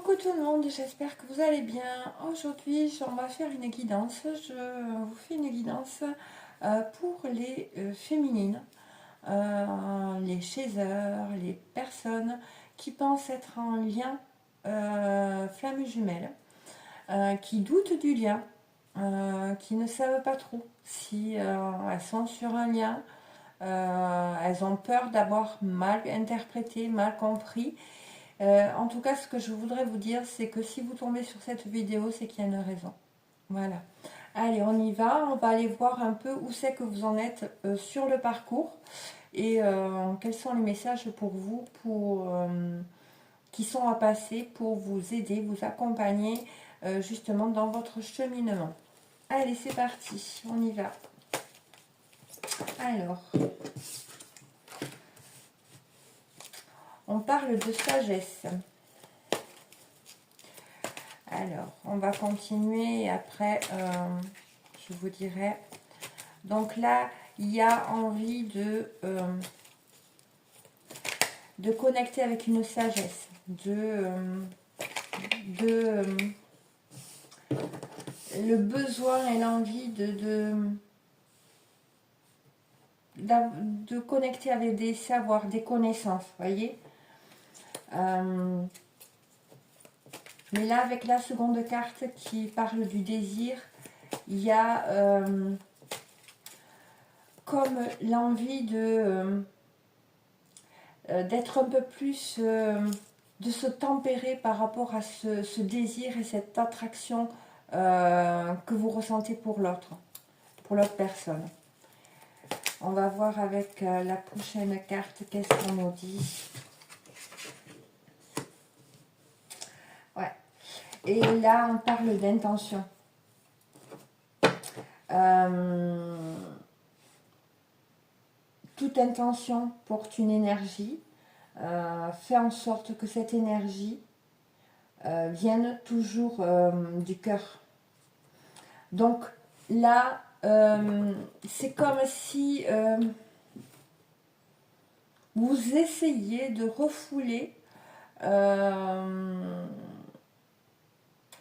Coucou tout le monde, j'espère que vous allez bien. Aujourd'hui, on va faire une guidance. Je vous fais une guidance pour les féminines, les chaseurs, les personnes qui pensent être en lien flamme jumelle, qui doutent du lien, qui ne savent pas trop si elles sont sur un lien. Elles ont peur d'avoir mal interprété, mal compris. En tout cas, ce que je voudrais vous dire, c'est que si vous tombez sur cette vidéo, c'est qu'il y a une raison. Voilà. Allez, on y va. On va aller voir un peu où c'est que vous en êtes sur le parcours et quels sont les messages pour vous qui sont à passer pour vous aider, vous accompagner justement dans votre cheminement. Allez, c'est parti. On y va. Alors, on parle de sagesse. Alors, on va continuer et après, je vous dirai. Donc là, il y a envie de connecter avec une sagesse, le besoin et l'envie de connecter avec des savoirs, des connaissances, voyez. Mais là, avec la seconde carte qui parle du désir, il y a comme l'envie d'être un peu plus, de se tempérer par rapport à ce désir et cette attraction que vous ressentez pour l'autre personne. On va voir avec la prochaine carte qu'est-ce qu'on nous dit. Ouais. Et là, on parle d'intention. Toute intention porte une énergie. Fait en sorte que cette énergie vienne toujours du cœur. Donc là, c'est comme si vous essayez de refouler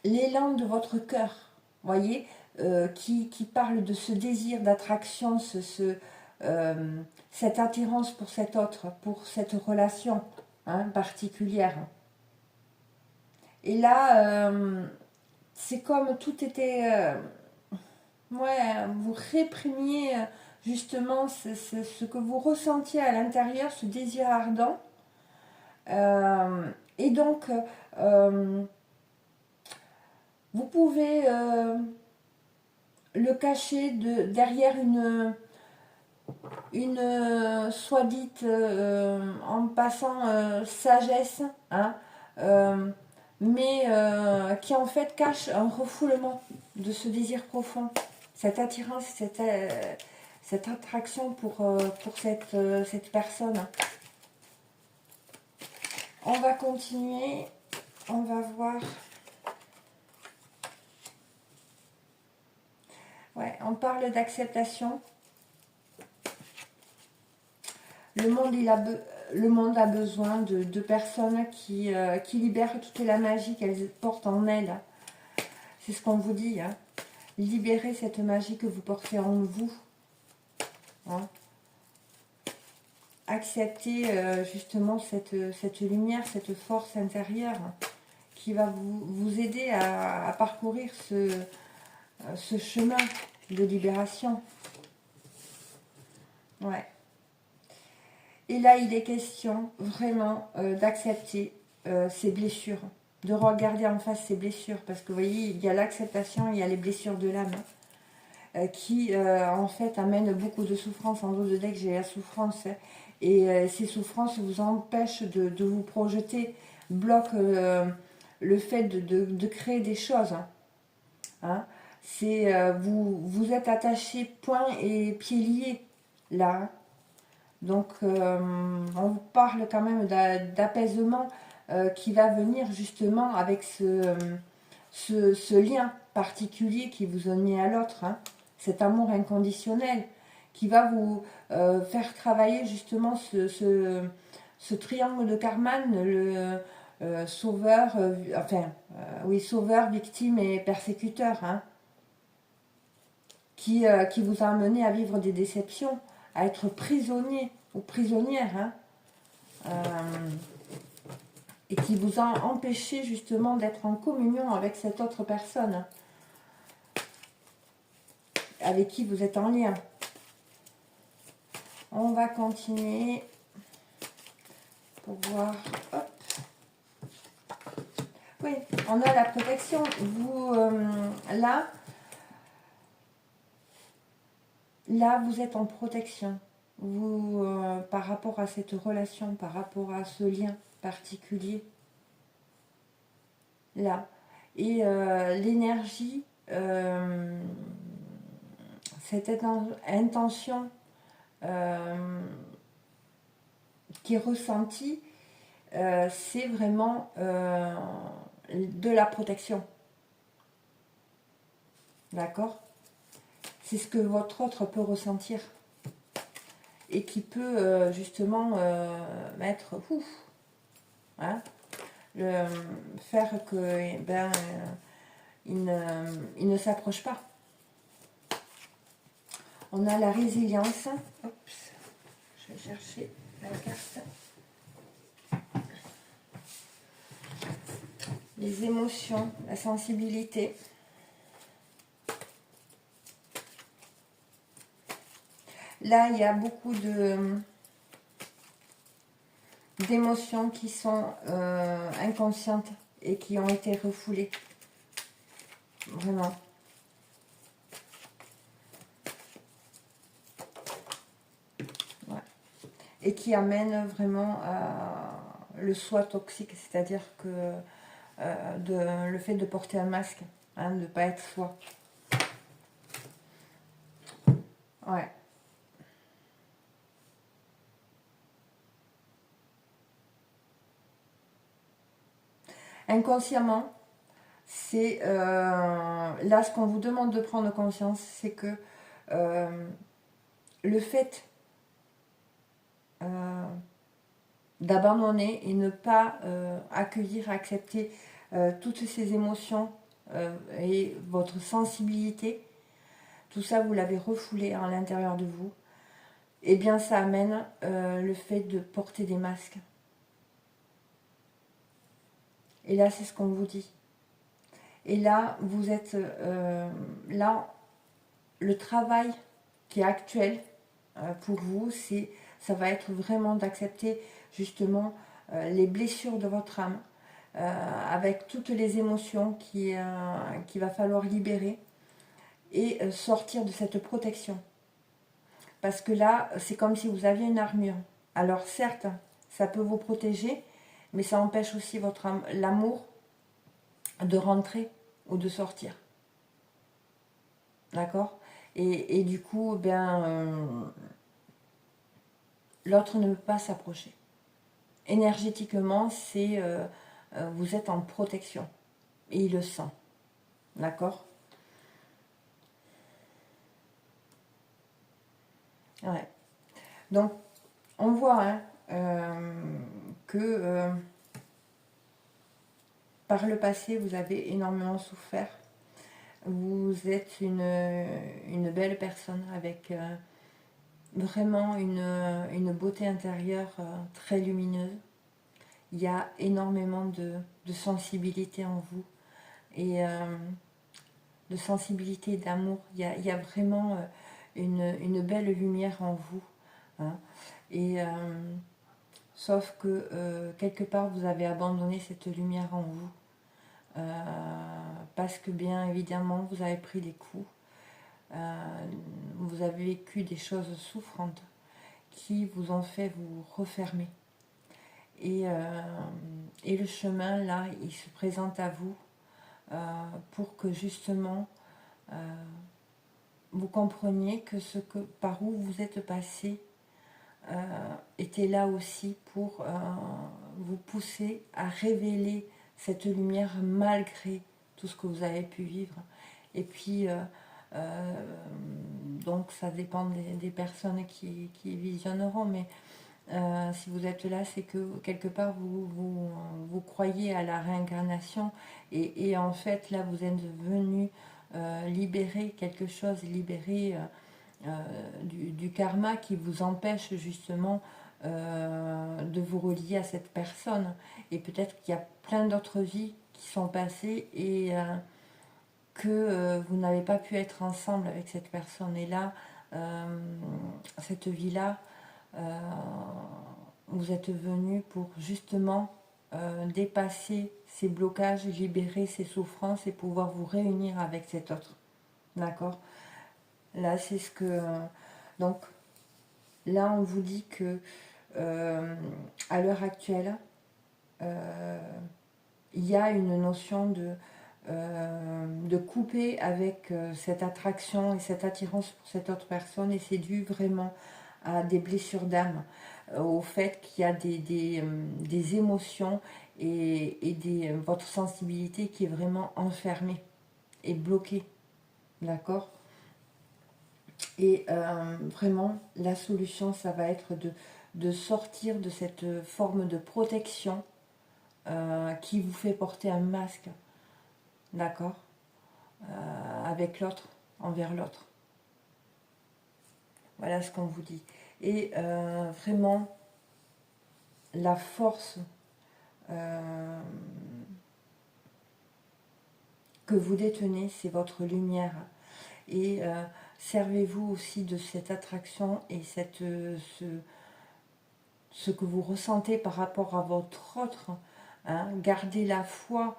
l'élan de votre cœur, voyez, qui parle de ce désir d'attraction, cette attirance pour cet autre, pour cette relation particulière. Et là, c'est comme tout était... vous réprimiez justement ce que vous ressentiez à l'intérieur, ce désir ardent. Et donc, vous pouvez le cacher derrière une soit dite en passant sagesse, mais qui en fait cache un refoulement de ce désir profond, cette attirance, cette attraction pour cette personne. On va continuer, on va voir. Ouais, on parle d'acceptation. Le monde a besoin de personnes qui libèrent toute la magie qu'elles portent en elles. C'est ce qu'on vous dit. Libérez cette magie que vous portez en vous. Acceptez justement cette lumière, cette force intérieure qui va vous aider à parcourir ce chemin de libération. Ouais. Et là, il est question vraiment d'accepter ces blessures, de regarder en face ces blessures, parce que vous voyez, il y a l'acceptation, il y a les blessures de l'âme, qui en fait amènent beaucoup de souffrance. En dos de deck, j'ai la souffrance, et ces souffrances vous empêchent de vous projeter, bloquent le fait de créer des choses. C'est vous êtes attaché poings et pieds liés là. Donc on parle quand même d'apaisement qui va venir justement avec ce lien particulier qui vous unit à l'autre, cet amour inconditionnel qui va vous faire travailler justement ce triangle de Karman, sauveur, oui, sauveur, victime et persécuteur, hein, qui vous a amené à vivre des déceptions, à être prisonnier ou prisonnière, hein, et qui vous a empêché justement d'être en communion avec cette autre personne avec qui vous êtes en lien. On va continuer pour voir. Hop. Oui, on a la protection. Vous, là, vous êtes en protection. Vous, par rapport à cette relation, par rapport à ce lien particulier. Là. Et l'énergie, cette intention qui est ressentie, c'est vraiment de la protection. D'accord? C'est ce que votre autre peut ressentir. Et qui peut justement mettre ouf, hein, faire que il ne s'approche pas. On a la résilience. Oups, je vais chercher la carte. Les émotions, la sensibilité. Là, il y a beaucoup d'émotions qui sont inconscientes et qui ont été refoulées. Vraiment. Ouais. Et qui amènent vraiment à le soi toxique, c'est-à-dire que le fait de porter un masque, hein, de ne pas être soi. Ouais. Inconsciemment, c'est là ce qu'on vous demande de prendre conscience, c'est que le fait d'abandonner et ne pas accueillir, accepter toutes ces émotions et votre sensibilité, tout ça vous l'avez refoulé à l'intérieur de vous, et bien ça amène le fait de porter des masques. Et là c'est ce qu'on vous dit. Et là vous êtes là, le travail qui est actuel pour vous, ça va être vraiment d'accepter justement les blessures de votre âme, avec toutes les émotions qu'il va falloir libérer et sortir de cette protection. Parce que là, c'est comme si vous aviez une armure. Alors certes, ça peut vous protéger, mais ça empêche aussi l'amour de rentrer ou de sortir. D'accord ? Et du coup, l'autre ne peut pas s'approcher. Énergétiquement, vous êtes en protection. Et il le sent. D'accord ? Ouais. Donc, on voit que par le passé, vous avez énormément souffert. Vous êtes une belle personne avec vraiment une beauté intérieure très lumineuse. Il y a énormément de sensibilité en vous et de sensibilité et d'amour. Il y a vraiment une belle lumière en vous. Hein. Et sauf que quelque part, vous avez abandonné cette lumière en vous. Parce que bien évidemment, vous avez pris des coups. Vous avez vécu des choses souffrantes qui vous ont fait vous refermer. Et le chemin, là, il se présente à vous pour que justement vous compreniez que par où vous êtes passé était là aussi pour vous pousser à révéler cette lumière malgré tout ce que vous avez pu vivre. Et puis, donc ça dépend des personnes qui visionneront, mais Si vous êtes là, c'est que quelque part vous croyez à la réincarnation et en fait là vous êtes venu libérer quelque chose, libérer du karma qui vous empêche justement de vous relier à cette personne. Et peut-être qu'il y a plein d'autres vies qui sont passées et que vous n'avez pas pu être ensemble avec cette personne. Et là, cette vie-là, vous êtes venu pour justement dépasser ces blocages, libérer ces souffrances et pouvoir vous réunir avec cet autre. D'accord? Là, c'est ce que... donc, là, on vous dit que à l'heure actuelle, il y a une notion de couper avec cette attraction et cette attirance pour cette autre personne, et c'est dû vraiment à des blessures d'âme, au fait qu'il y a des émotions et votre sensibilité qui est vraiment enfermée et bloquée, d'accord? Et vraiment, la solution, ça va être de sortir de cette forme de protection qui vous fait porter un masque, d'accord, avec l'autre, envers l'autre. Voilà ce qu'on vous dit. Et vraiment, la force que vous détenez, c'est votre lumière. Et servez-vous aussi de cette attraction et ce que vous ressentez par rapport à votre autre. Hein. Gardez la foi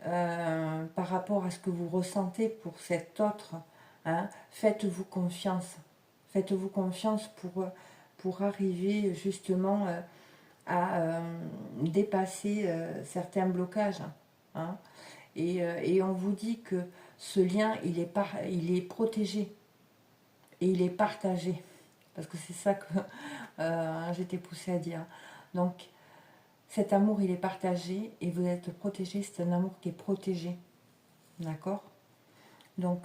par rapport à ce que vous ressentez pour cet autre. Hein. Faites-vous confiance. Faites-vous confiance pour arriver justement à dépasser certains blocages. Hein. Et on vous dit que ce lien, il est protégé et il est partagé. Parce que c'est ça que j'étais poussée à dire. Donc, cet amour, il est partagé et vous êtes protégé. C'est un amour qui est protégé. D'accord? Donc,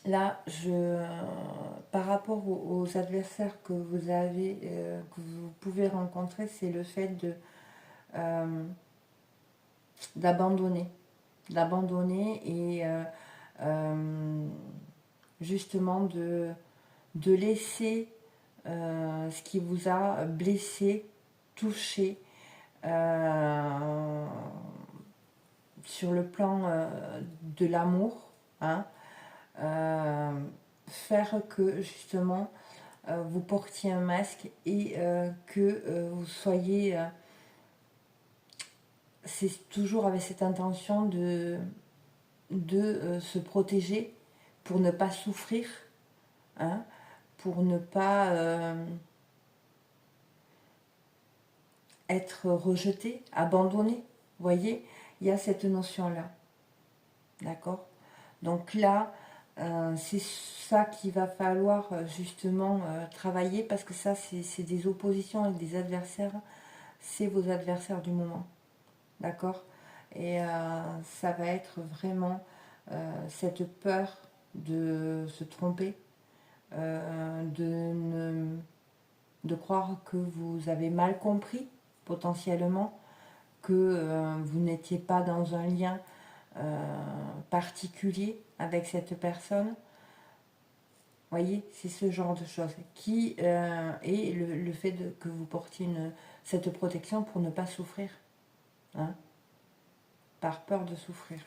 là, par rapport aux adversaires que vous avez, que vous pouvez rencontrer, c'est le fait d'abandonner. D'abandonner et justement de laisser ce qui vous a blessé, touché, sur le plan de l'amour, hein, faire que justement vous portiez un masque et que vous soyez... c'est toujours avec cette intention de se protéger pour ne pas souffrir, hein, pour ne pas être rejeté, abandonné. Vous voyez, il y a cette notion-là. D'accord? Donc là, c'est ça qu'il va falloir justement travailler, parce que ça, c'est des oppositions avec des adversaires. C'est vos adversaires du moment. D'accord? Et ça va être vraiment cette peur de se tromper, de croire que vous avez mal compris potentiellement, que vous n'étiez pas dans un lien particulier avec cette personne. Voyez, c'est ce genre de choses qui est le fait que vous portiez cette protection pour ne pas souffrir, hein, par peur de souffrir.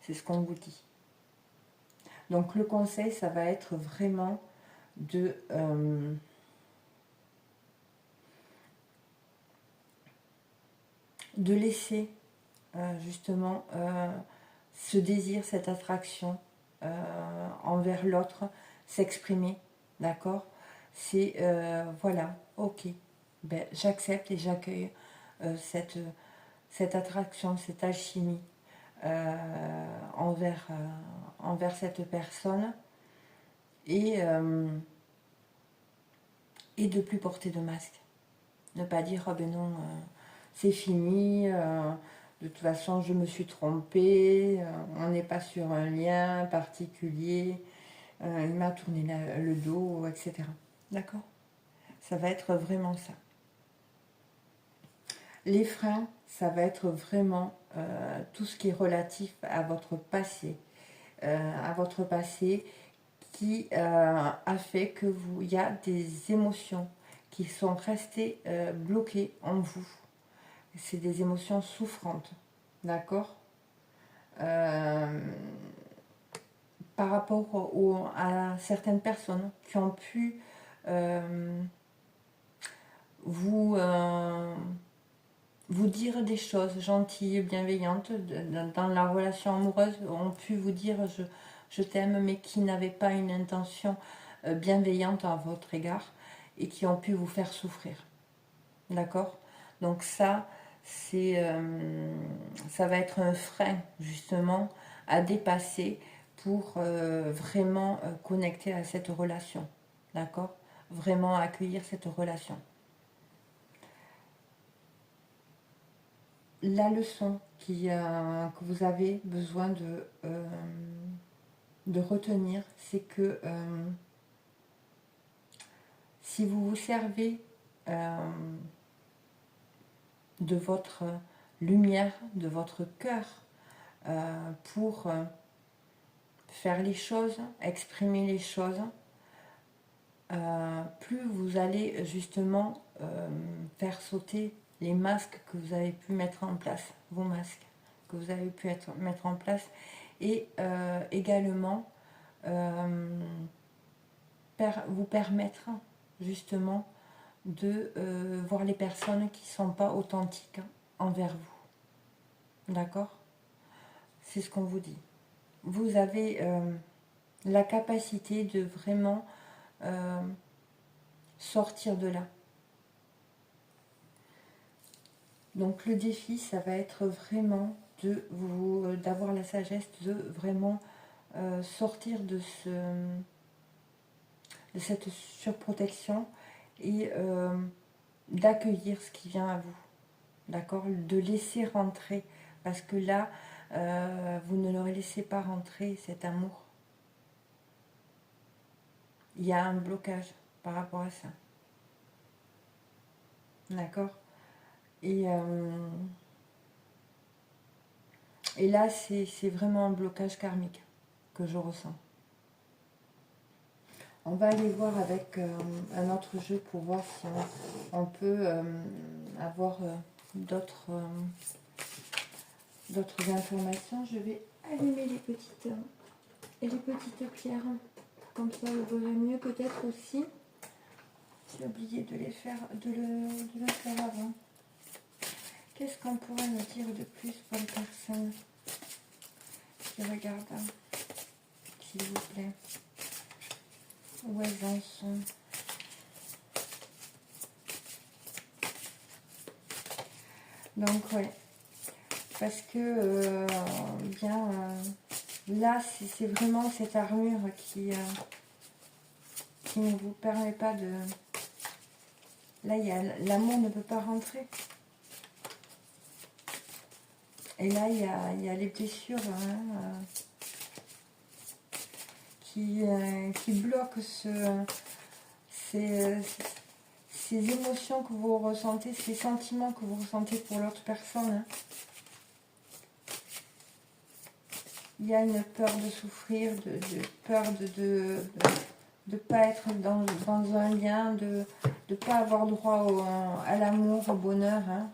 C'est ce qu'on vous dit. Donc le conseil, ça va être vraiment de laisser justement ce désir, cette attraction envers l'autre s'exprimer, d'accord? C'est voilà, ok, ben, j'accepte et j'accueille cette attraction, cette alchimie envers cette personne et de plus porter de masque. Ne pas dire oh ben non, c'est fini, de toute façon je me suis trompée, on n'est pas sur un lien particulier, il m'a tourné le dos, etc. D'accord? Ça va être vraiment ça. Les freins, ça va être vraiment tout ce qui est relatif à votre passé. Qui a fait que vous, il y a des émotions qui sont restées bloquées en vous. C'est des émotions souffrantes, d'accord? Par rapport à certaines personnes qui ont pu vous, vous dire des choses gentilles, bienveillantes dans la relation amoureuse, ont pu vous dire je t'aime, mais qui n'avaient pas une intention bienveillante à votre égard et qui ont pu vous faire souffrir. D'accord? Donc ça, ça va être un frein justement à dépasser pour vraiment connecter à cette relation. D'accord? Vraiment accueillir cette relation. La leçon que vous avez besoin de retenir, c'est que si vous vous servez de votre lumière, de votre cœur pour faire les choses, exprimer les choses, plus vous allez justement faire sauter les masques que vous avez pu mettre en place, vos masques que vous avez pu mettre en place, et également vous permettre justement de voir les personnes qui ne sont pas authentiques envers vous. D'accord? C'est ce qu'on vous dit. Vous avez la capacité de vraiment sortir de là. Donc le défi, ça va être vraiment d'avoir la sagesse de vraiment sortir de cette surprotection et d'accueillir ce qui vient à vous. D'accord? De laisser rentrer. Parce que là, vous ne leur laissez pas rentrer cet amour. Il y a un blocage par rapport à ça. D'accord? Et là, c'est vraiment un blocage karmique que je ressens. On va aller voir avec un autre jeu pour voir si on peut avoir d'autres informations. Je vais allumer les petites pierres. Comme ça, vous verrez mieux peut-être aussi. J'ai oublié de le faire avant. Qu'est-ce qu'on pourrait me dire de plus pour les personnes qui regardent, s'il vous plaît? Où elles en sont? Donc, ouais. Parce que, là, c'est vraiment cette armure qui ne vous permet pas de... Là, l'amour ne peut pas rentrer. Et là, il y a les blessures qui bloquent ces émotions que vous ressentez, ces sentiments que vous ressentez pour l'autre personne. Hein. Il y a une peur de souffrir, peur de ne pas être dans un lien, de ne pas avoir droit à l'amour, au bonheur. Hein.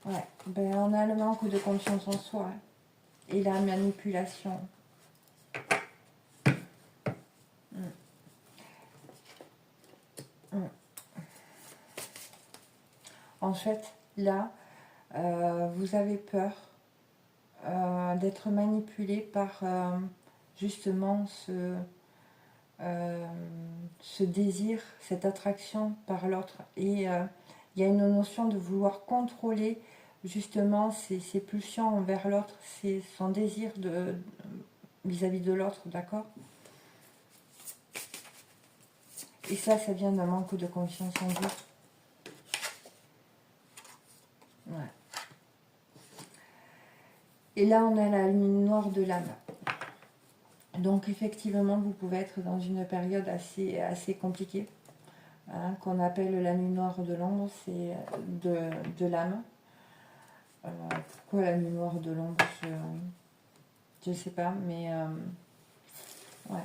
Ouais, ben, on a le manque de confiance en soi hein, et la manipulation. En fait, là, vous avez peur d'être manipulé par justement ce désir, cette attraction par l'autre. Et il y a une notion de vouloir contrôler justement ses pulsions envers l'autre, son désir vis-à-vis de l'autre, d'accord? Et ça vient d'un manque de confiance en vous. Ouais. Et là, on a la lune noire de l'âme. Donc effectivement, vous pouvez être dans une période assez compliquée, hein, qu'on appelle la nuit noire de l'ombre, c'est de l'âme. Pourquoi la nuit noire de l'ombre, je ne sais pas, mais ouais.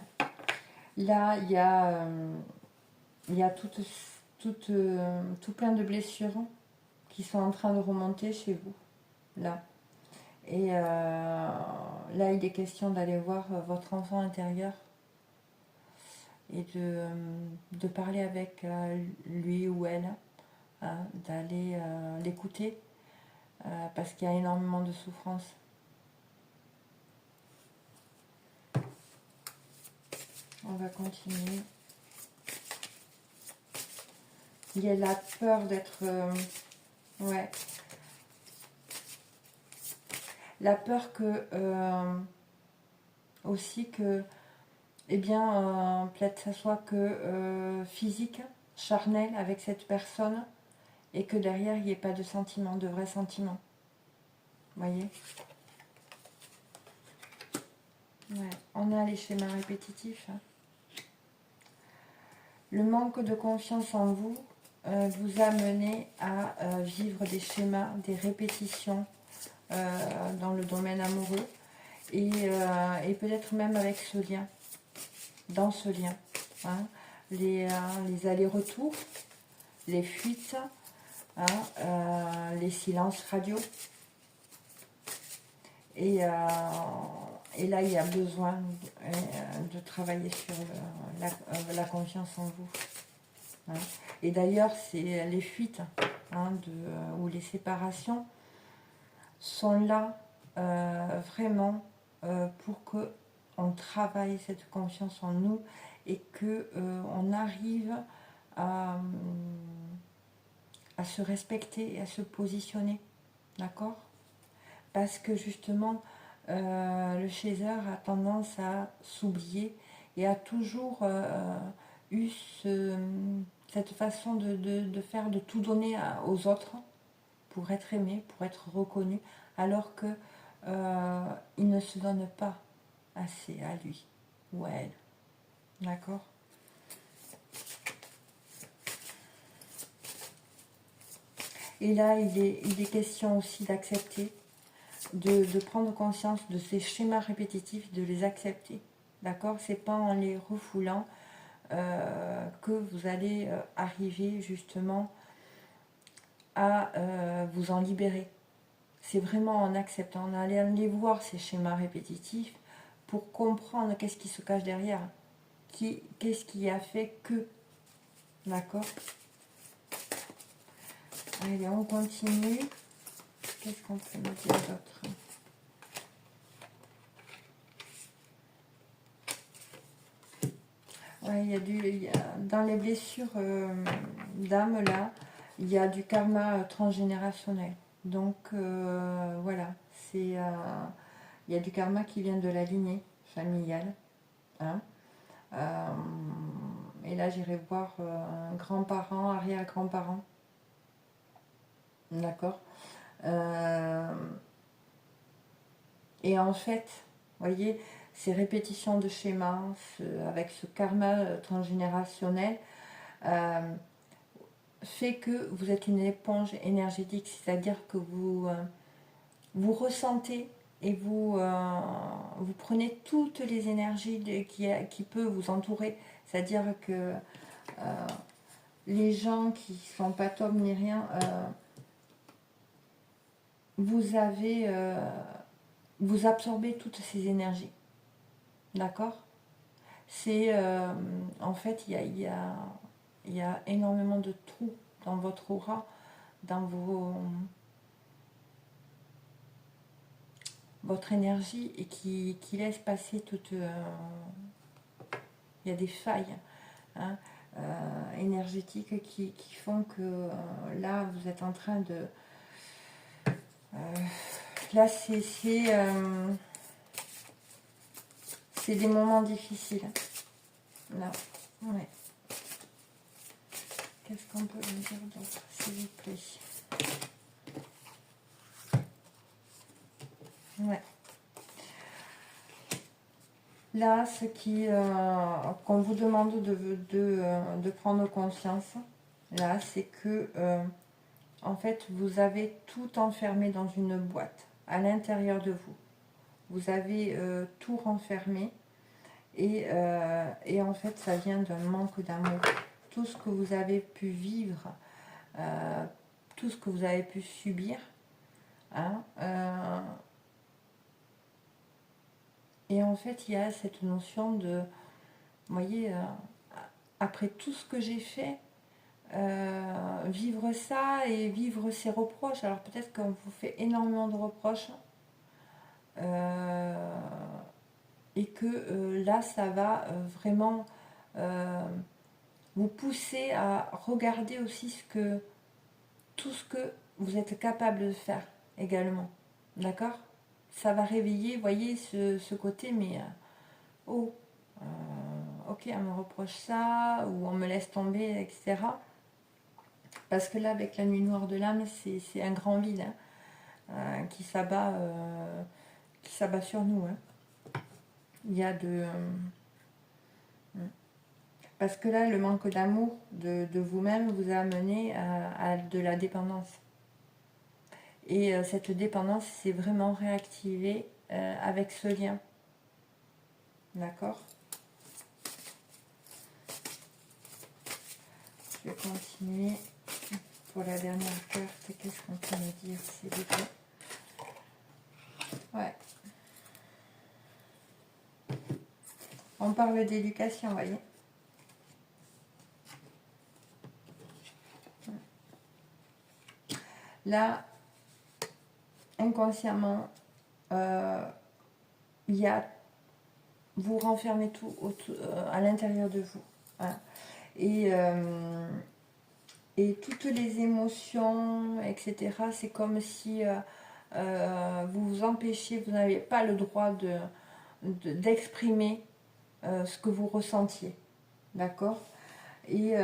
Là, il y a tout plein de blessures qui sont en train de remonter chez vous, là. Et là, il est question d'aller voir votre enfant intérieur et de parler avec lui ou elle, hein, d'aller l'écouter, parce qu'il y a énormément de souffrance. On va continuer. Il y a la peur d'être... ouais. La peur que... aussi que... Eh bien, peut-être ça soit que physique, charnel avec cette personne, et que derrière, il n'y ait pas de sentiment, de vrai sentiment. Vous voyez? Ouais. On a les schémas répétitifs. Hein. Le manque de confiance en vous vous a mené à vivre des schémas, des répétitions dans le domaine amoureux et peut-être même avec ce lien, dans ce lien. Hein, les allers-retours, les fuites, hein, les silences radio. Et là, il y a besoin de travailler sur la confiance en vous. Hein. Et d'ailleurs, c'est les fuites, hein, ou les séparations sont là vraiment pour que on travaille cette confiance en nous et que on arrive à se respecter et à se positionner. D'accord ? Parce que justement, le chaser a tendance à s'oublier et a toujours eu cette façon de faire, de tout donner aux autres pour être aimé, pour être reconnu, alors que il ne se donne pas assez à lui ou à elle. D'accord ? Et là, il est question aussi d'accepter, de prendre conscience de ces schémas répétitifs, de les accepter. D'accord ? C'est pas en les refoulant que vous allez arriver justement à vous en libérer. C'est vraiment en acceptant, en allant les voir ces schémas répétitifs pour comprendre qu'est-ce qui se cache derrière, qu'est-ce qui a fait que. D'accord ? Allez, on continue. Qu'est-ce qu'on peut me dire d'autre ? Ouais, dans les blessures d'âme, là, il y a du karma transgénérationnel. Donc, voilà, il y a du karma qui vient de la lignée familiale. Hein. Et là, j'irai voir grands-parents, arrière-grands-parents. D'accord. Et en fait, vous voyez, ces répétitions de schémas, avec ce karma transgénérationnel, fait que vous êtes une éponge énergétique, c'est-à-dire que vous ressentez et vous prenez toutes les énergies qui peuvent vous entourer, c'est-à-dire que les gens qui ne sont pas top ni rien, vous absorbez toutes ces énergies. D'accord ? C'est en fait, il y a énormément de trous dans votre aura, dans votre énergie et qui laisse passer toute... il y a des failles hein, énergétiques qui font que là, vous êtes en train de... là, c'est des moments difficiles. Là, ouais. Qu'est-ce qu'on peut me dire d'autre, s'il vous plaît? Ouais. Là, ce qui qu'on vous demande de prendre conscience, là, c'est que en fait, vous avez tout enfermé dans une boîte à l'intérieur de vous. Vous avez tout renfermé et en fait, ça vient d'un manque d'amour. Tout ce que vous avez pu vivre, tout ce que vous avez pu subir, hein, et en fait, il y a cette notion de, vous voyez, après tout ce que j'ai fait, vivre ça et vivre ces reproches. Alors peut-être qu'on vous fait énormément de reproches euh, et que là, ça va vraiment vous pousser à regarder aussi tout ce que vous êtes capable de faire également. D'accord? Ça va réveiller, vous voyez, ce côté, mais oh, ok, on me reproche ça, ou on me laisse tomber, etc. Parce que là, avec la nuit noire de l'âme, c'est un grand vide hein, qui s'abat sur nous. Hein. Il y a de... parce que là, le manque d'amour de vous-même vous a amené à de la dépendance. Et cette dépendance s'est vraiment réactivée avec ce lien. D'accord? Je vais continuer pour la dernière carte. Qu'est-ce qu'on peut me dire? C'est des... Ouais. On parle d'éducation, vous voyez. Là, inconsciemment, il y a... Vous renfermez tout à l'intérieur de vous. Hein. Et toutes les émotions, etc., c'est comme si vous vous empêchiez, vous n'avez pas le droit d'exprimer ce que vous ressentiez. D'accord? Et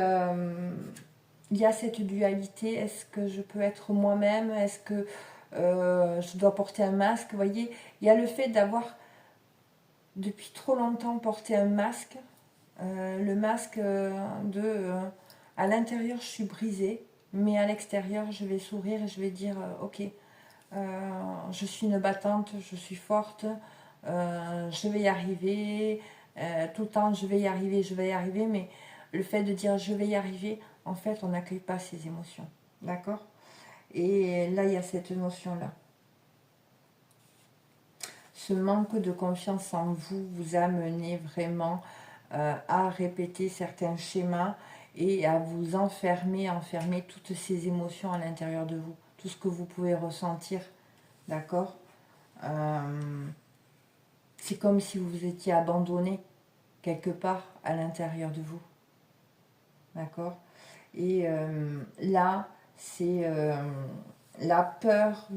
il y a cette dualité, est-ce que je peux être moi-même? Est-ce que je dois porter un masque? Vous voyez, il y a le fait d'avoir depuis trop longtemps porté un masque, le masque à l'intérieur je suis brisée, mais à l'extérieur je vais sourire et je vais dire ok, je suis une battante, je suis forte, je vais y arriver, tout le temps je vais y arriver, mais le fait de dire je vais y arriver, en fait on n'accueille pas ces émotions, d'accord? Et là il y a cette notion-là. Ce manque de confiance en vous vous a mené vraiment à répéter certains schémas et à vous enfermer toutes ces émotions à l'intérieur de vous, tout ce que vous pouvez ressentir, d'accord? C'est comme si vous étiez abandonné quelque part à l'intérieur de vous, d'accord? Et là, c'est la peur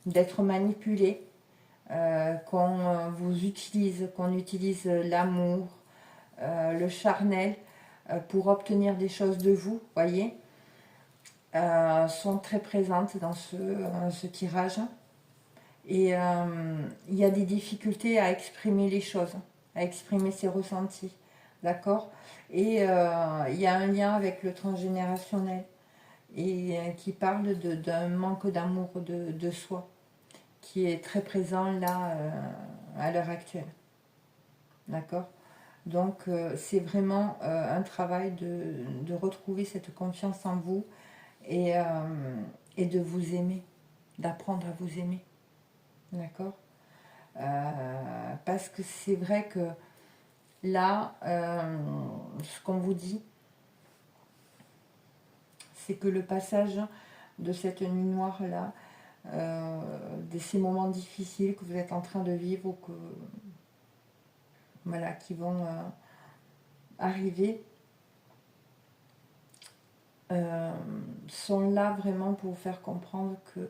d'être manipulé, qu'on vous utilise, qu'on utilise l'amour, le charnel pour obtenir des choses de vous, voyez, sont très présentes dans ce tirage. Et il y a des difficultés à exprimer les choses, à exprimer ses ressentis, d'accord? Et il y a un lien avec le transgénérationnel et qui parle d'un manque d'amour de soi qui est très présent là à l'heure actuelle, d'accord? Donc c'est vraiment un travail de retrouver cette confiance en vous et, de vous aimer, d'apprendre à vous aimer, d'accord? Parce que c'est vrai que là, ce qu'on vous dit, c'est que le passage de cette nuit noire là, de ces moments difficiles que vous êtes en train de vivre ou que voilà, qui vont arriver, sont là vraiment pour vous faire comprendre que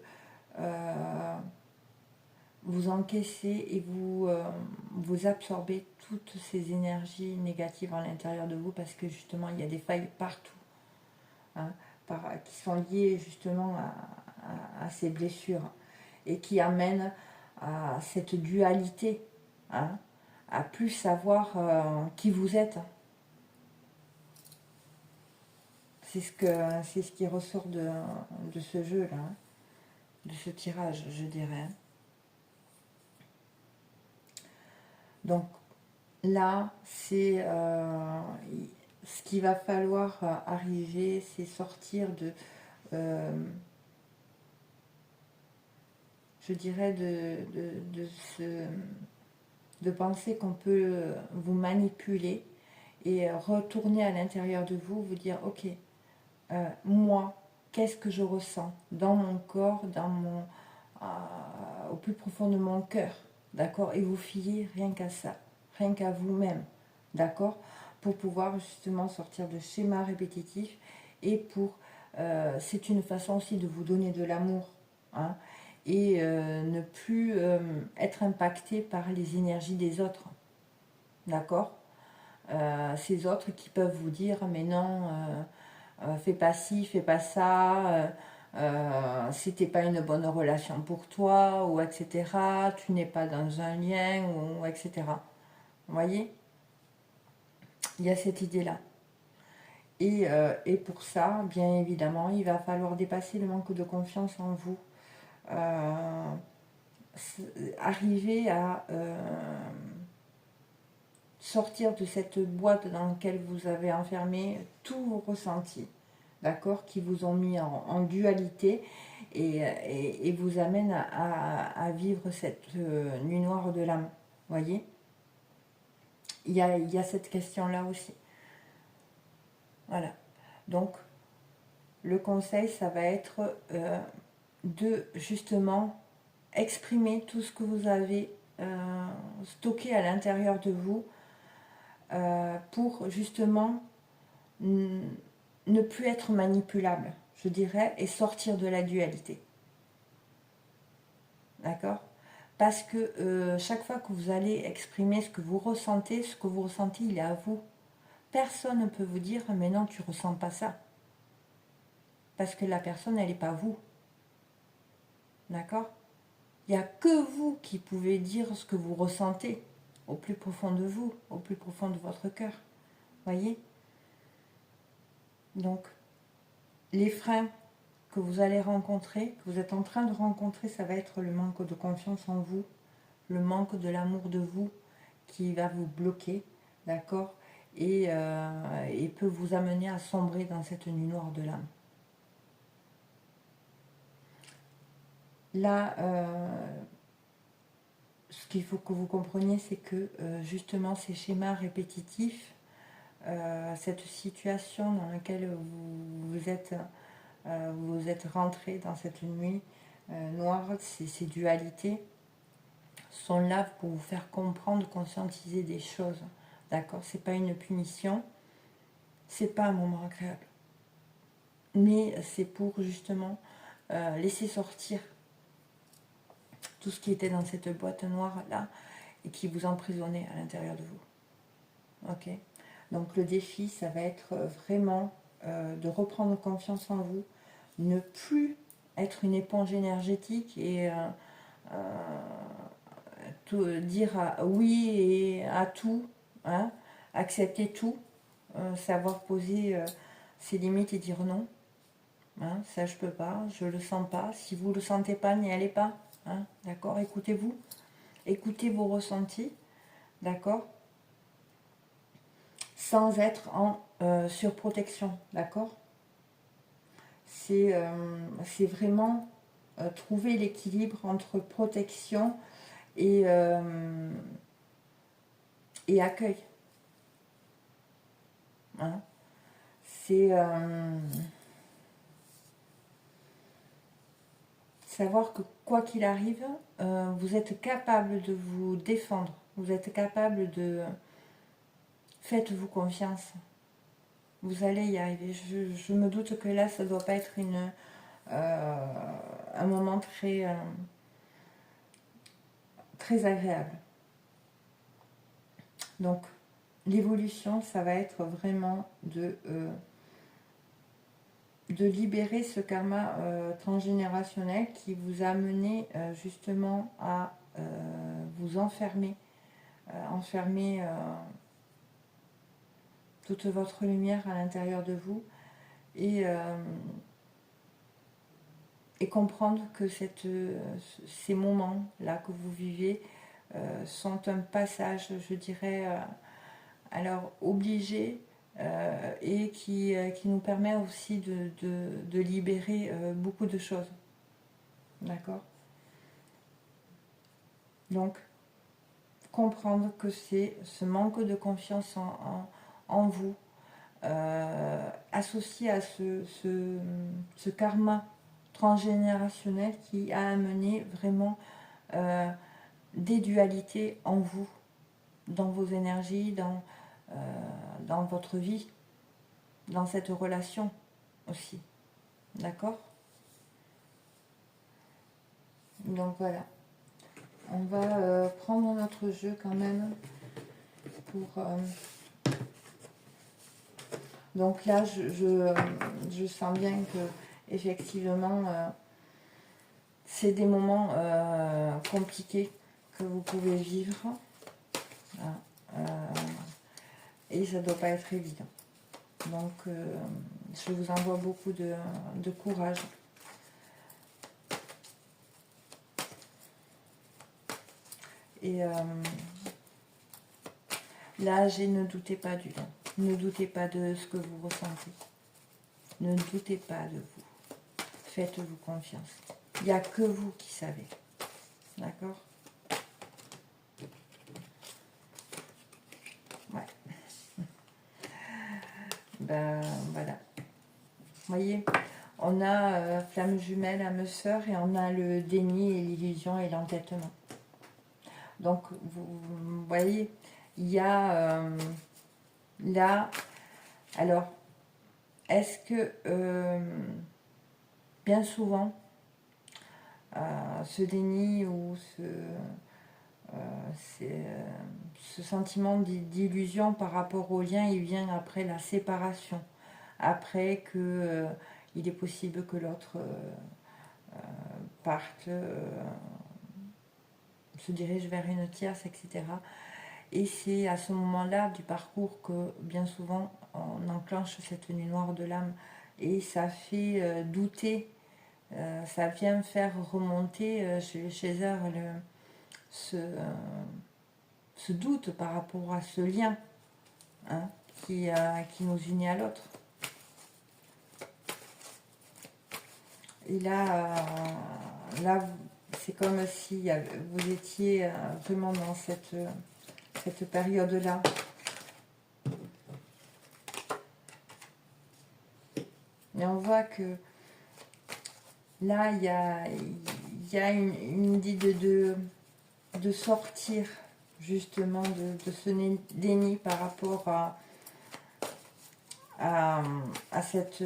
vous encaissez et vous absorbez toutes ces énergies négatives à l'intérieur de vous parce que justement il y a des failles partout hein, qui sont liées justement à ces blessures et qui amènent à cette dualité hein, à plus savoir qui vous êtes. C'est ce qui ressort de ce jeu-là, hein, de ce tirage, je dirais. Donc là, c'est ce qu'il va falloir arriver, c'est sortir euh, je dirais, de penser qu'on peut vous manipuler et retourner à l'intérieur de vous, vous dire, ok, moi, qu'est-ce que je ressens dans mon corps, au plus profond de mon cœur, d'accord? Et vous fiez rien qu'à ça, rien qu'à vous-même, d'accord? Pour pouvoir justement sortir de schémas répétitifs et c'est une façon aussi de vous donner de l'amour, hein, et ne plus être impacté par les énergies des autres, d'accord? Ces autres qui peuvent vous dire, mais non, fais pas ci, fais pas ça, c'était pas une bonne relation pour toi, ou etc. Tu n'es pas dans un lien, ou etc. Vous voyez, il y a cette idée-là. Et pour ça, bien évidemment, il va falloir dépasser le manque de confiance en vous. Arriver à sortir de cette boîte dans laquelle vous avez enfermé tous vos ressentis, d'accord, qui vous ont mis en dualité et vous amènent à vivre cette nuit noire de l'âme. Voyez, il y a cette question-là aussi. Voilà. Donc, le conseil, ça va être de justement exprimer tout ce que vous avez stocké à l'intérieur de vous pour justement ne plus être manipulable, je dirais, et sortir de la dualité. D'accord? Parce que chaque fois que vous allez exprimer ce que vous ressentez, il est à vous. Personne ne peut vous dire, mais non, tu ressens pas ça. Parce que la personne, elle n'est pas vous. D'accord? Il n'y a que vous qui pouvez dire ce que vous ressentez au plus profond de vous, au plus profond de votre cœur. Voyez? Donc, les freins que vous allez rencontrer, que vous êtes en train de rencontrer, ça va être le manque de confiance en vous, le manque de l'amour de vous qui va vous bloquer, d'accord, et peut vous amener à sombrer dans cette nuit noire de l'âme. Là, ce qu'il faut que vous compreniez, c'est que justement ces schémas répétitifs, cette situation dans laquelle vous êtes rentré dans cette nuit noire, ces dualités sont là pour vous faire comprendre, conscientiser des choses. D'accord? C'est pas une punition, c'est pas un moment agréable. Mais c'est pour justement laisser sortir tout ce qui était dans cette boîte noire là et qui vous emprisonnait à l'intérieur de vous. Ok? Donc le défi, ça va être vraiment de reprendre confiance en vous, ne plus être une éponge énergétique et dire oui et à tout, hein, accepter tout, savoir poser ses limites et dire non. Hein, ça je peux pas, je le sens pas. Si vous le sentez pas, n'y allez pas. Hein, d'accord? Écoutez-vous, écoutez vos ressentis, d'accord? Sans être en surprotection, d'accord? C'est vraiment trouver l'équilibre entre protection et accueil. Hein, c'est savoir que quoi qu'il arrive, vous êtes capable de vous défendre, vous êtes capable de... Faites-vous confiance, vous allez y arriver. Je me doute que là, ça ne doit pas être un moment très agréable. Donc, l'évolution, ça va être vraiment de libérer ce karma transgénérationnel qui vous a amené justement à vous enfermer enfermer toute votre lumière à l'intérieur de vous et comprendre que ces moments-là que vous vivez sont un passage, je dirais, alors obligé et qui nous permet aussi de libérer beaucoup de choses. D'accord? Donc, comprendre que c'est ce manque de confiance en vous, associé à ce karma transgénérationnel qui a amené vraiment des dualités en vous, dans vos énergies, dans votre vie, dans cette relation aussi. D'accord? Donc voilà. On va prendre notre jeu quand même pour... Donc là, je sens bien que effectivement, c'est des moments compliqués que vous pouvez vivre. Et ça ne doit pas être évident. Donc, je vous envoie beaucoup de courage. Et là, ne doutez pas du don. Ne doutez pas de ce que vous ressentez. Ne doutez pas de vous. Faites-vous confiance. Il n'y a que vous qui savez. D'accord? Ouais. Ben voilà. Vous voyez, on a flamme jumelle, âme sœur, et on a le déni et l'illusion et l'entêtement. Donc, vous voyez, il y a là, alors, est-ce que bien souvent, ce déni ou ce sentiment d'illusion par rapport au lien, il vient après la séparation, après que il est possible que l'autre parte, se dirige vers une tierce, etc. Et c'est à ce moment-là du parcours que bien souvent on enclenche cette nuit noire de l'âme et ça fait douter, ça vient faire remonter chez les chasseurs ce doute par rapport à ce lien, hein, qui nous unit à l'autre. Et là, c'est comme si vous étiez vraiment dans cette période-là. Mais on voit que là, il y a une idée de sortir justement de ce déni par rapport à cette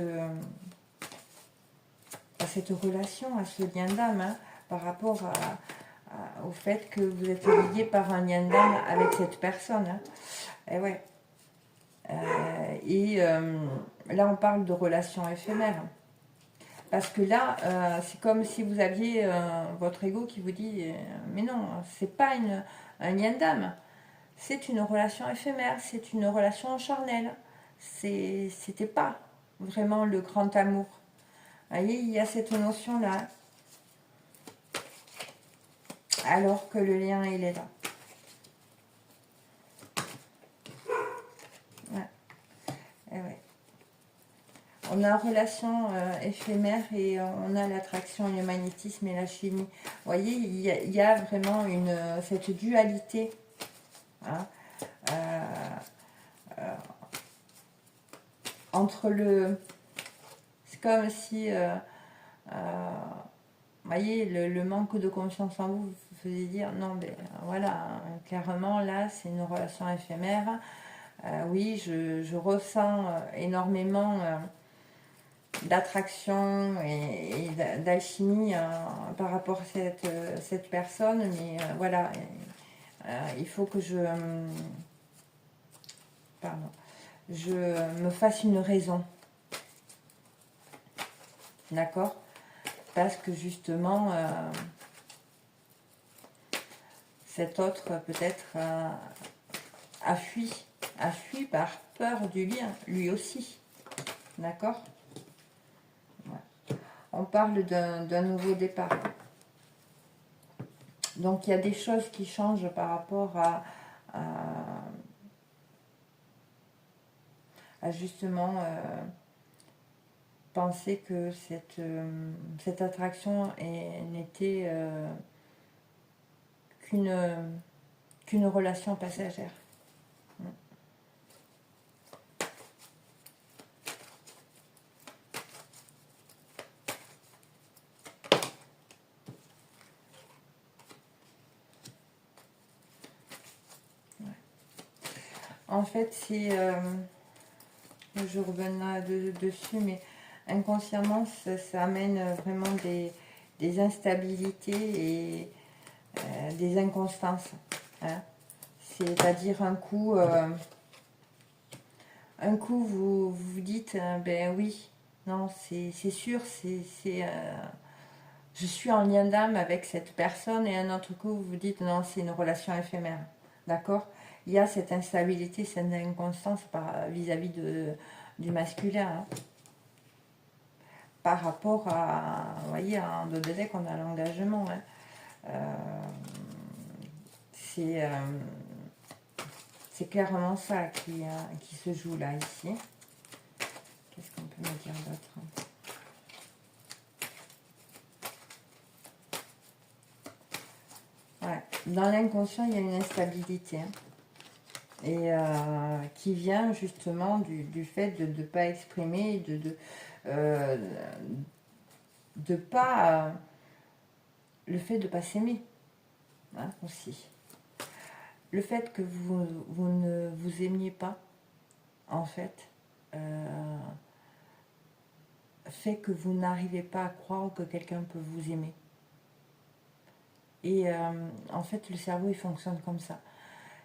relation, à ce lien d'âme, hein, par rapport au fait que vous êtes lié par un lien d'âme avec cette personne. Hein. Et ouais. Là, on parle de relations éphémères. Parce que là, c'est comme si vous aviez votre ego qui vous dit mais non, c'est pas un lien d'âme, c'est une relation éphémère, c'est une relation charnelle. C'était pas vraiment le grand amour. Vous voyez, il y a cette notion-là. Alors que le lien, il est là. Ouais. Et ouais. On a relation éphémère et on a l'attraction, le magnétisme et la chimie. Vous voyez, il y a vraiment cette dualité. Hein, entre le... C'est comme si... vous voyez, le manque de confiance en vous vous faisait dire non, mais voilà, clairement là, c'est une relation éphémère. Oui, je ressens énormément d'attraction et d'alchimie par rapport à cette personne, mais voilà, il faut que je me fasse une raison. D'accord? Parce que justement, cet autre peut-être a fui par peur du lien, lui aussi. D'accord? Ouais. On parle d'un nouveau départ. Donc il y a des choses qui changent par rapport à justement penser que cette attraction n'était qu'une relation passagère. En fait, c'est... je reviendrai dessus, mais inconsciemment, ça amène vraiment des instabilités et des inconstances. Hein. C'est-à-dire un coup, vous vous dites, ben oui, non, c'est sûr, je suis en lien d'âme avec cette personne, et un autre coup, vous vous dites, non, c'est une relation éphémère. D'accord? Il y a cette instabilité, cette inconstance vis-à-vis du masculin. Hein. Par rapport à, vous voyez, en dos de deck, on a l'engagement. Hein. C'est clairement ça qui se joue là, ici. Qu'est-ce qu'on peut me dire d'autre? Ouais. Dans l'inconscient, il y a une instabilité. Hein. Et qui vient justement du fait de ne pas exprimer, de pas... le fait de ne pas s'aimer, hein, aussi. Le fait que vous ne vous aimiez pas, en fait, fait que vous n'arrivez pas à croire que quelqu'un peut vous aimer. Et en fait, le cerveau, il fonctionne comme ça.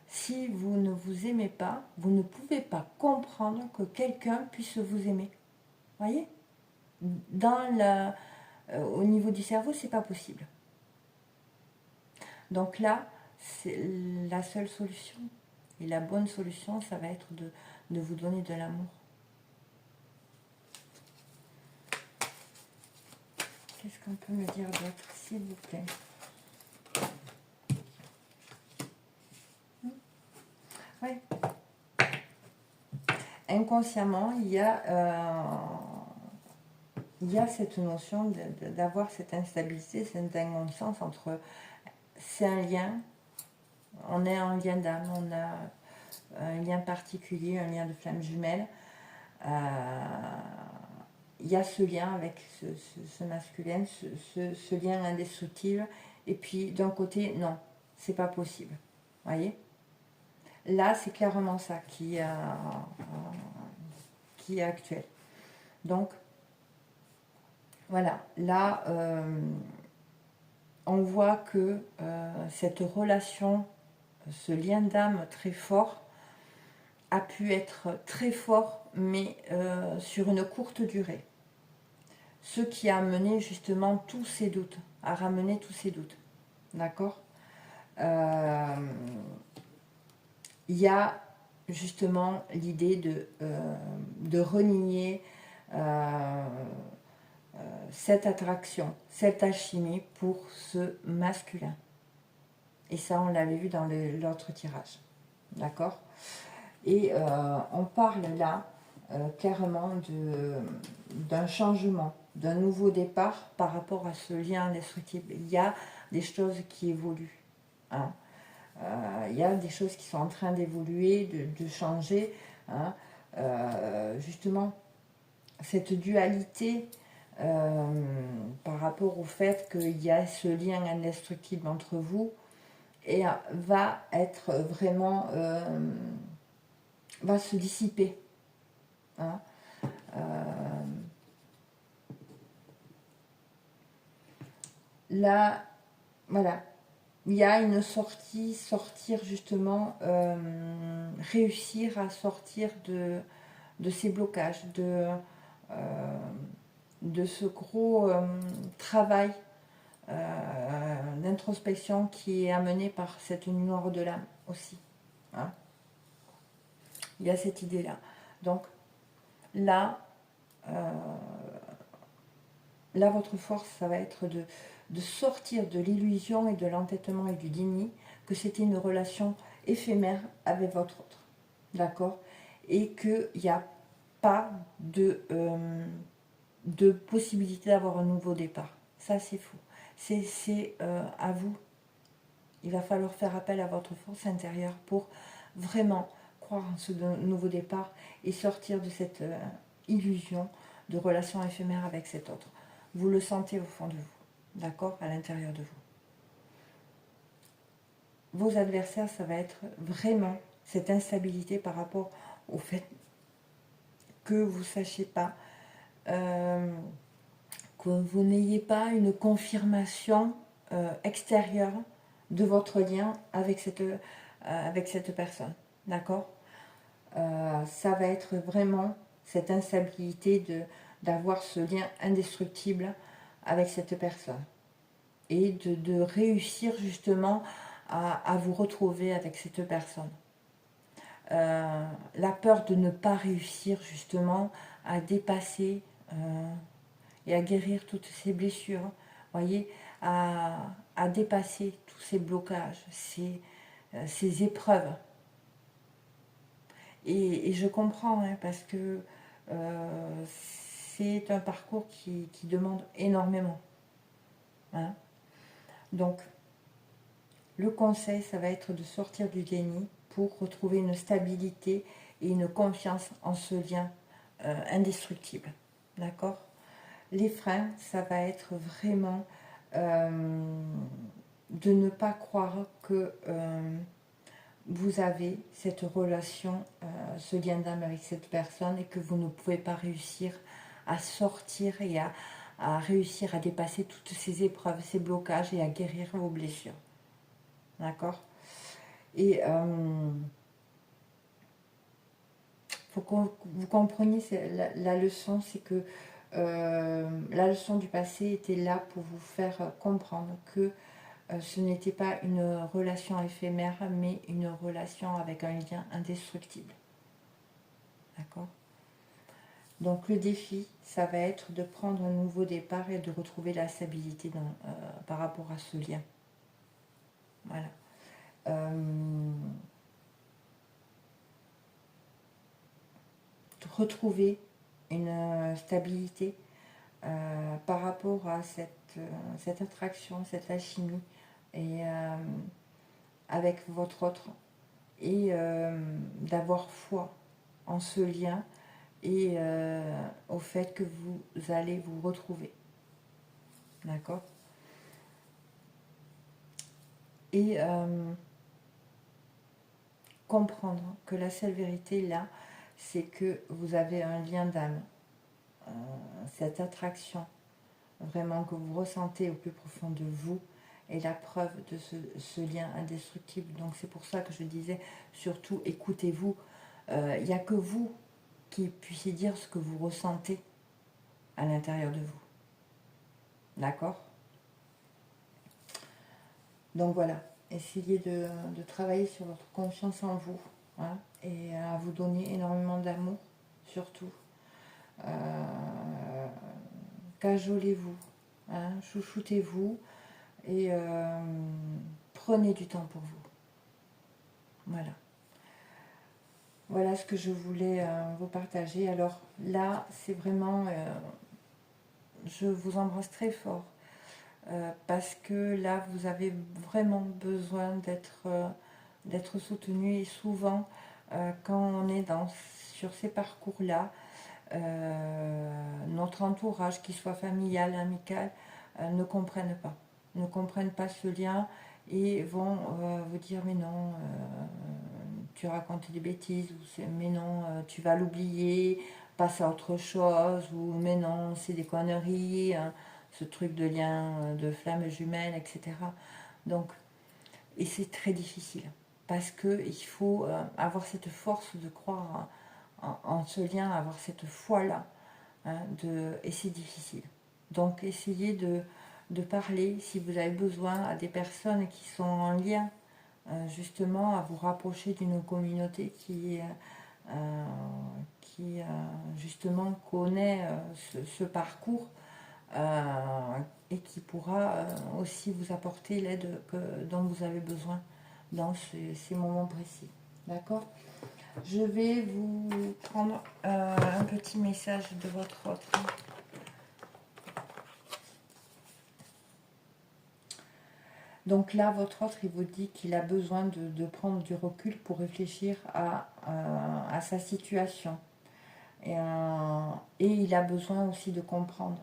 Si vous ne vous aimez pas, vous ne pouvez pas comprendre que quelqu'un puisse vous aimer. Voyez? Au niveau du cerveau, c'est pas possible. Donc là, c'est la seule solution. Et la bonne solution, ça va être de vous donner de l'amour. Qu'est-ce qu'on peut me dire d'autre, s'il vous plaît? Oui. Inconsciemment, il y a cette notion d'avoir cette instabilité, cette inconscience entre... C'est un lien, on est en lien d'âme, on a un lien particulier, un lien de flamme jumelle. Il y a ce lien avec ce masculin, ce lien indestructible. Et puis d'un côté, non, c'est pas possible. Voyez? Là, c'est clairement ça qui est actuel. Donc, voilà. Là, on voit que cette relation, ce lien d'âme très fort, a pu être très fort, mais sur une courte durée. Ce qui a amené justement tous ces doutes, a ramené tous ces doutes. D'accord? Il y a justement l'idée de renier cette attraction, cette alchimie pour ce masculin. Et ça, on l'avait vu dans l'autre tirage. D'accord? Et on parle là clairement d'un changement, d'un nouveau départ par rapport à ce lien indestructible. Il y a des choses qui évoluent. Hein. Il y a des choses qui sont en train d'évoluer, de changer. Hein. Justement, cette dualité par rapport au fait qu'il y a ce lien indestructible entre vous et va être vraiment... va se dissiper. Hein. Là, voilà, il y a une sortir justement, réussir à sortir de ces blocages, de ce gros travail d'introspection qui est amenée par cette nuit noire de l'âme aussi. Hein. Il y a cette idée-là. Donc là, là, votre force, ça va être de sortir de l'illusion et de l'entêtement et du déni que c'était une relation éphémère avec votre autre. D'accord? Et qu'il n'y a pas de possibilité d'avoir un nouveau départ. Ça, c'est faux. C'est à vous. Il va falloir faire appel à votre force intérieure pour vraiment croire en ce nouveau départ et sortir de cette illusion de relation éphémère avec cet autre. Vous le sentez au fond de vous, d'accord? À l'intérieur de vous. Vos adversaires, ça va être vraiment cette instabilité par rapport au fait que vous ne sachiez pas, que vous n'ayez pas une confirmation extérieure de votre lien avec cette personne, d'accord? Ça va être vraiment cette instabilité d'avoir ce lien indestructible avec cette personne et de réussir justement à vous retrouver avec cette personne. La peur de ne pas réussir justement à dépasser et à guérir toutes ces blessures, voyez, à dépasser tous ces blocages, ces épreuves. Et je comprends, hein, parce que c'est un parcours qui demande énormément. Hein. Donc, le conseil, ça va être de sortir du déni pour retrouver une stabilité et une confiance en ce lien indestructible. D'accord? Les freins, ça va être vraiment de ne pas croire que vous avez cette relation, ce lien d'âme avec cette personne et que vous ne pouvez pas réussir à sortir et à réussir à dépasser toutes ces épreuves, ces blocages et à guérir vos blessures. D'accord? Et faut que vous compreniez la leçon, c'est que la leçon du passé était là pour vous faire comprendre que ce n'était pas une relation éphémère, mais une relation avec un lien indestructible. D'accord? Donc le défi, ça va être de prendre un nouveau départ et de retrouver la stabilité par rapport à ce lien. Voilà. Retrouver une stabilité par rapport à cette attraction, cette alchimie et avec votre autre et d'avoir foi en ce lien et au fait que vous allez vous retrouver. D'accord? Et comprendre que la seule vérité là, c'est que vous avez un lien d'âme, cette attraction vraiment que vous ressentez au plus profond de vous est la preuve de ce lien indestructible. Donc c'est pour ça que je disais, surtout écoutez-vous. Il n'y a que vous qui puissiez dire ce que vous ressentez à l'intérieur de vous. D'accord? Donc voilà, essayez de travailler sur votre confiance en vous, hein, et à vous donner énormément d'amour, surtout. Cajolez-vous, hein, chouchoutez-vous et prenez du temps pour vous. Voilà. Voilà ce que je voulais vous partager. Alors là, c'est vraiment... je vous embrasse très fort parce que là, vous avez vraiment besoin d'être soutenu. Et souvent, quand on est sur ces parcours-là, notre entourage, qu'il soit familial, amical, ne comprennent pas. Ne comprennent pas ce lien et vont vous dire mais non, tu racontes des bêtises, ou mais non, tu vas l'oublier, passe à autre chose, ou mais non, c'est des conneries, hein, ce truc de lien, de flammes jumelles, etc. Donc, et c'est très difficile, parce qu'il faut avoir cette force de croire en ce lien, avoir cette foi-là, hein, et c'est difficile. Donc, essayez de parler, si vous avez besoin, à des personnes qui sont en lien, justement, à vous rapprocher d'une communauté qui justement connaît ce parcours et qui pourra aussi vous apporter l'aide dont vous avez besoin dans ces moments précis. D'accord? Je vais vous prendre un petit message de votre autre. Donc là, votre autre, il vous dit qu'il a besoin de prendre du recul pour réfléchir à sa situation. Et il a besoin aussi de comprendre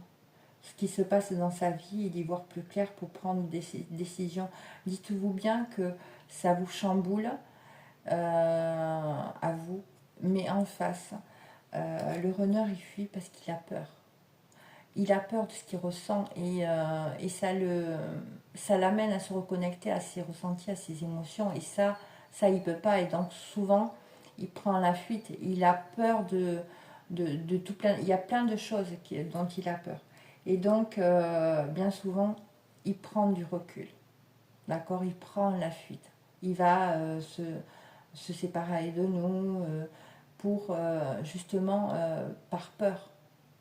ce qui se passe dans sa vie et d'y voir plus clair pour prendre des décisions. Dites-vous bien que ça vous chamboule à vous, mais en face, le runner, il fuit parce qu'il a peur. Il a peur de ce qu'il ressent et ça l'amène à se reconnecter à ses ressentis, à ses émotions. Et ça il peut pas. Et donc souvent, il prend la fuite. Il a peur de tout plein. Il y a plein de choses dont il a peur. Et donc, bien souvent, il prend du recul. D'accord? Il prend la fuite. Il va se séparer de nous pour justement par peur.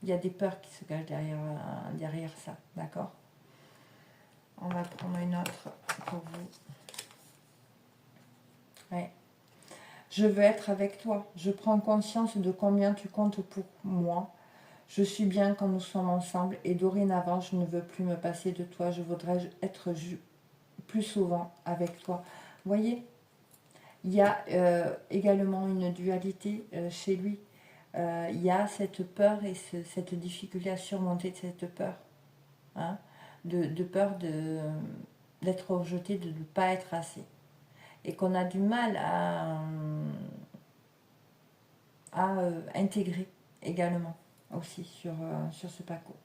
Il y a des peurs qui se cachent derrière ça, d'accord? On va prendre une autre pour vous. Ouais. Je veux être avec toi. Je prends conscience de combien tu comptes pour moi. Je suis bien quand nous sommes ensemble et dorénavant, je ne veux plus me passer de toi. Je voudrais être plus souvent avec toi. Vous voyez, il y a également une dualité chez lui. Il y a cette peur et cette difficulté à surmonter cette peur. Hein, de peur d'être rejeté, de ne pas être assez. Et qu'on a du mal à intégrer également aussi sur ce parcours.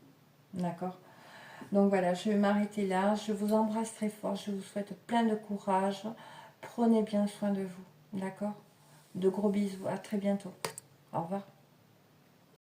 D'accord? Donc voilà, je vais m'arrêter là. Je vous embrasse très fort. Je vous souhaite plein de courage. Prenez bien soin de vous. D'accord? De gros bisous. À très bientôt. Au revoir.